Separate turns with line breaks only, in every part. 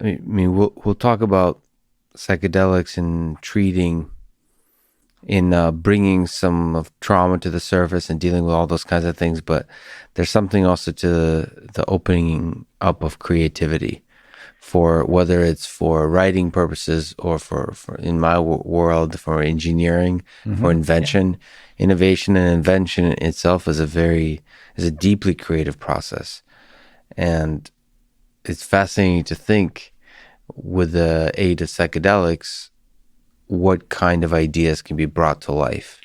we'll talk about psychedelics and treating in bringing some of trauma to the surface and dealing with all those kinds of things, but there's something also to the opening up of creativity, for whether it's for writing purposes or for in my world, for engineering, for invention. Innovation and invention itself is a deeply creative process. And it's fascinating to think, with the aid of psychedelics, what kind of ideas can be brought to life.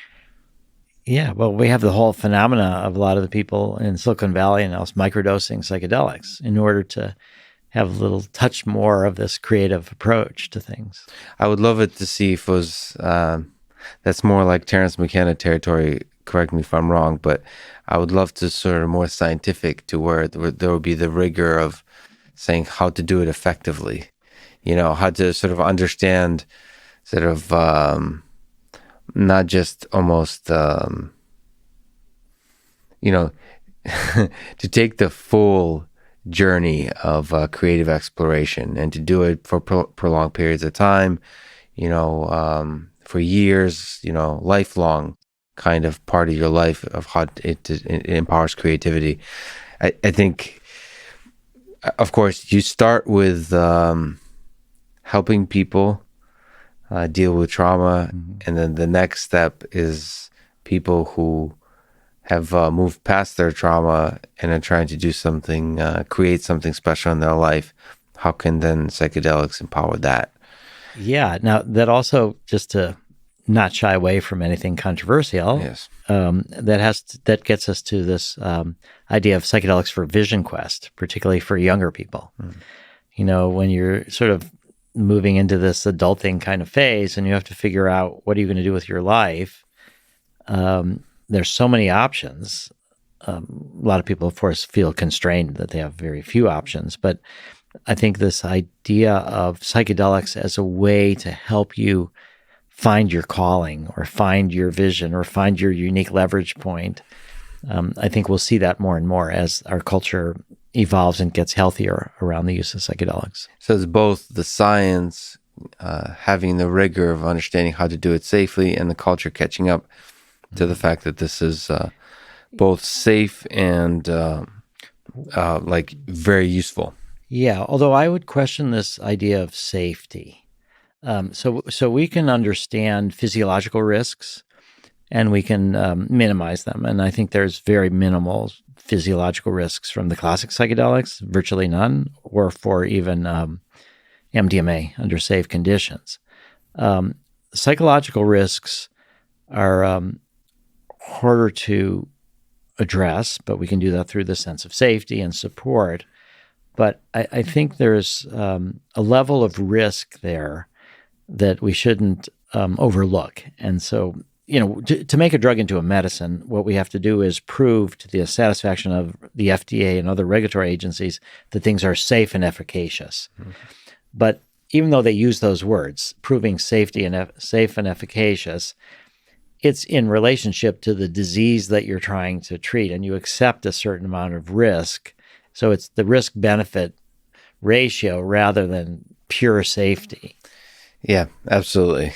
Yeah, well, we have the whole phenomena of a lot of the people in Silicon Valley and else microdosing psychedelics in order to have a little touch more of this creative approach to things.
I would love it to see if it was, that's more like Terence McKenna territory, correct me if I'm wrong, but I would love to sort of more scientific, to where there would be the rigor of saying how to do it effectively, how to sort of understand sort of not just almost, to take the full journey of creative exploration and to do it for prolonged periods of time, for years, lifelong kind of part of your life, of how it empowers creativity. I think, of course, you start with helping people deal with trauma, and then the next step is people who have moved past their trauma and are trying to do something, create something special in their life. How can then psychedelics empower that?
Yeah. Now, that also, just to not shy away from anything controversial,
Yes.
That gets us to this idea of psychedelics for vision quest, particularly for younger people. When you're sort of moving into this adulting kind of phase and you have to figure out, what are you going to do with your life? There's so many options. A lot of people, of course, feel constrained that they have very few options, but I think this idea of psychedelics as a way to help you find your calling or find your vision or find your unique leverage point, I think we'll see that more and more as our culture evolves and gets healthier around the use of psychedelics.
So it's both the science, having the rigor of understanding how to do it safely, and the culture catching up to the fact that this is both safe and like very useful.
Yeah, although I would question this idea of safety. So we can understand physiological risks and we can minimize them. And I think there's very minimal physiological risks from the classic psychedelics, virtually none, or for even MDMA under safe conditions. Psychological risks are harder to address, but we can do that through the sense of safety and support. But I think there's a level of risk there that we shouldn't overlook. And so, to make a drug into a medicine, what we have to do is prove to the satisfaction of the FDA and other regulatory agencies that things are safe and efficacious. But even though they use those words, proving safety and safe and efficacious, it's in relationship to the disease that you're trying to treat, and you accept a certain amount of risk. So it's the risk-benefit ratio rather than pure safety.
Yeah, absolutely.